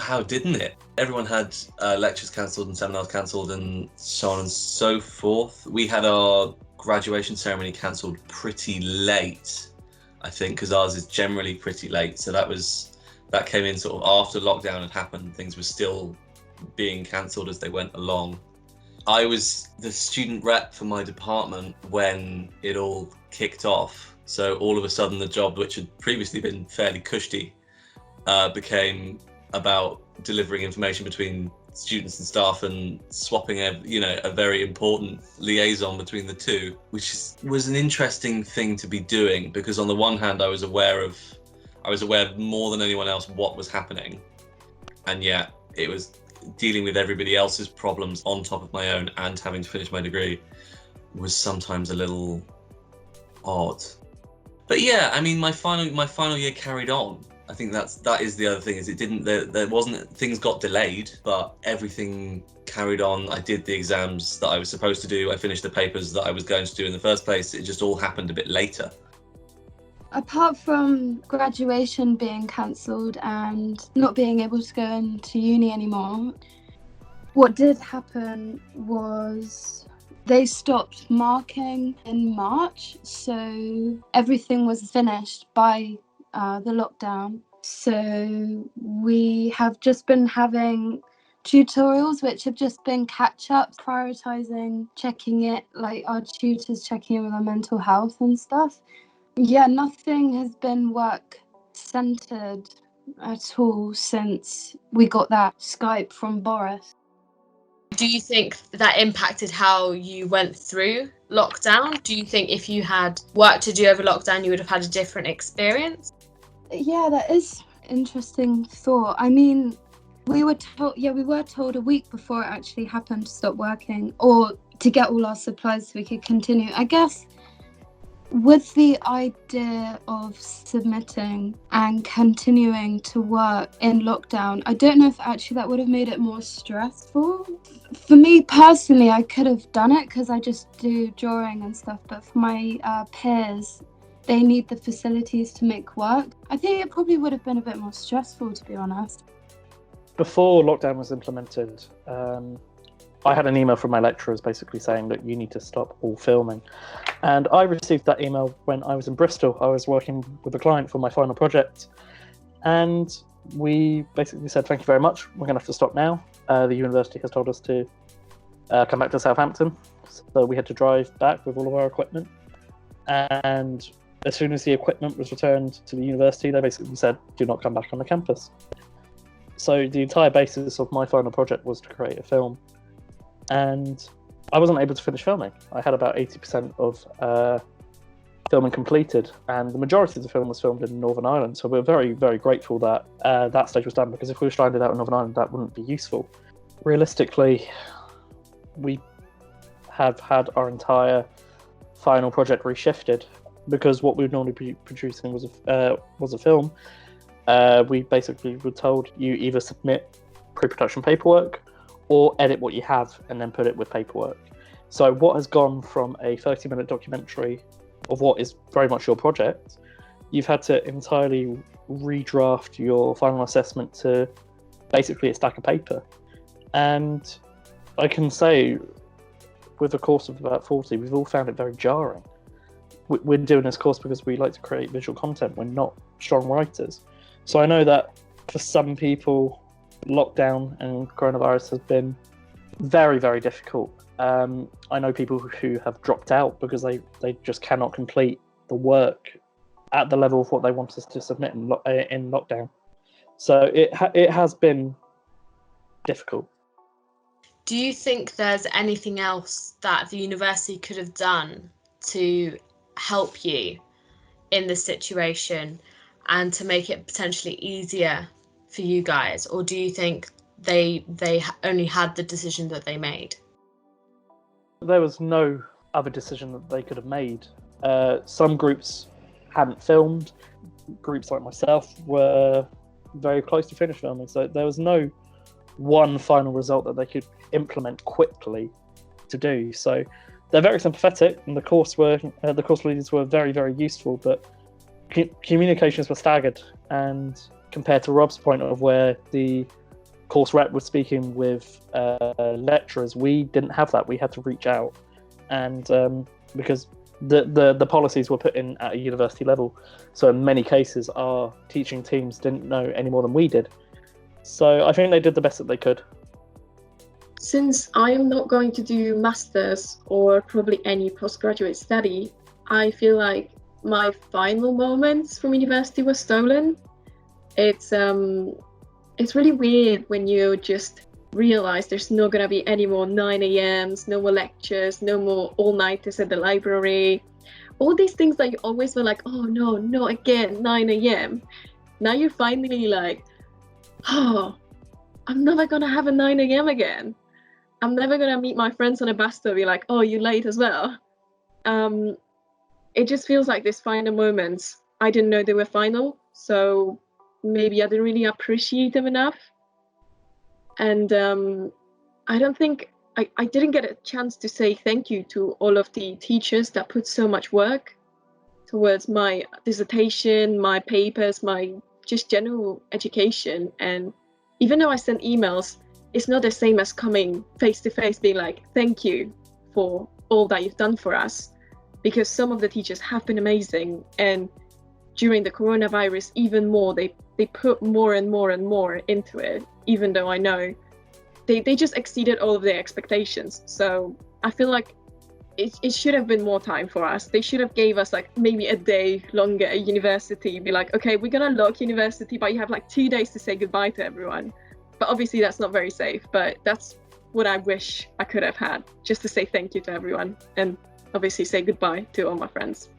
how didn't it? Everyone had lectures cancelled and seminars cancelled and so on and so forth. We had our graduation ceremony cancelled pretty late, I think, because ours is generally pretty late. So that came in sort of after lockdown had happened. Things were still being cancelled as they went along. I was the student rep for my department when it all kicked off. So all of a sudden the job, which had previously been fairly cushy, became about delivering information between students and staff and swapping a very important liaison between the two, which was an interesting thing to be doing, because on the one hand I was aware of more than anyone else what was happening, and yet it was dealing with everybody else's problems on top of my own and having to finish my degree was sometimes a little odd. But yeah, I mean, my final year carried on. I think that is the other thing, is there wasn't, things got delayed, but everything carried on. I did the exams that I was supposed to do. I finished the papers that I was going to do in the first place. It just all happened a bit later. Apart from graduation being cancelled and not being able to go into uni anymore, what did happen was they stopped marking in March, so everything was finished by the lockdown. So we have just been having tutorials which have just been catch-ups, prioritising, checking it, like our tutors checking in with our mental health and stuff. Yeah, nothing has been work-centred at all since we got that Skype from Boris. Do you think that impacted how you went through lockdown? Do you think if you had work to do over lockdown, you would have had a different experience? Yeah, that is interesting thought. I mean, we were told a week before it actually happened to stop working, or to get all our supplies so we could continue. I guess with the idea of submitting and continuing to work in lockdown, I don't know if actually that would have made it more stressful. For me personally, I could have done it because I just do drawing and stuff, but for my peers, they need the facilities to make work. I think it probably would have been a bit more stressful, to be honest. Before lockdown was implemented, I had an email from my lecturers basically saying that you need to stop all filming. And I received that email when I was in Bristol. I was working with a client for my final project. And we basically said, thank you very much, we're going to have to stop now. The university has told us to come back to Southampton. So we had to drive back with all of our equipment. And as soon as the equipment was returned to the university, they basically said, do not come back on the campus. So the entire basis of my final project was to create a film. And I wasn't able to finish filming. I had about 80% of filming completed, and the majority of the film was filmed in Northern Ireland. So we're very, very grateful that that stage was done, because if we were stranded out in Northern Ireland, that wouldn't be useful. Realistically, we have had our entire final project reshifted, because what we would normally be producing was a film. We basically were told you either submit pre-production paperwork or edit what you have and then put it with paperwork. So what has gone from a 30-minute documentary of what is very much your project, you've had to entirely redraft your final assessment to basically a stack of paper. And I can say, with a course of about 40, we've all found it very jarring. We're doing this course because we like to create visual content. We're not strong writers. So I know that for some people, lockdown and coronavirus has been very, very difficult. I know people who have dropped out because they just cannot complete the work at the level of what they want us to submit in lockdown. So it has been difficult. Do you think there's anything else that the university could have done to help you in this situation and to make it potentially easier for you guys, or do you think they only had the decision that they made? There was no other decision that they could have made. Some groups hadn't filmed. Groups like myself were very close to finish filming, so there was no one final result that they could implement quickly to do. So they're very sympathetic, and the course leaders were very, very useful, but communications were staggered. And compared to Rob's point of where the course rep was speaking with lecturers, we didn't have that. We had to reach out, and because the policies were put in at a university level, so in many cases our teaching teams didn't know any more than we did. So I think they did the best that they could. Since I am not going to do masters or probably any postgraduate study, I feel like my final moments from university were stolen. It's really weird when you just realize there's not gonna be any more 9 a.m.s, no more lectures, no more all-nighters at the library. All these things that you always were like, oh no, not again, 9 a.m. Now you're finally like, oh, I'm never gonna have a 9 a.m. again. I'm never gonna meet my friends on a bus stop and be like, oh, you're late as well. It just feels like these final moments, I didn't know they were final, so maybe I didn't really appreciate them enough. And I don't think, I didn't get a chance to say thank you to all of the teachers that put so much work towards my dissertation, my papers, my just general education. And even though I sent emails, it's not the same as coming face to face being like, thank you for all that you've done for us, because some of the teachers have been amazing, and during the coronavirus even more, they put more and more and more into it, even though I know they just exceeded all of their expectations. So I feel like it should have been more time for us. They should have gave us like maybe a day longer at university, be like, okay, we're gonna lock university, but you have like 2 days to say goodbye to everyone. But obviously that's not very safe, but that's what I wish I could have had, just to say thank you to everyone and obviously say goodbye to all my friends.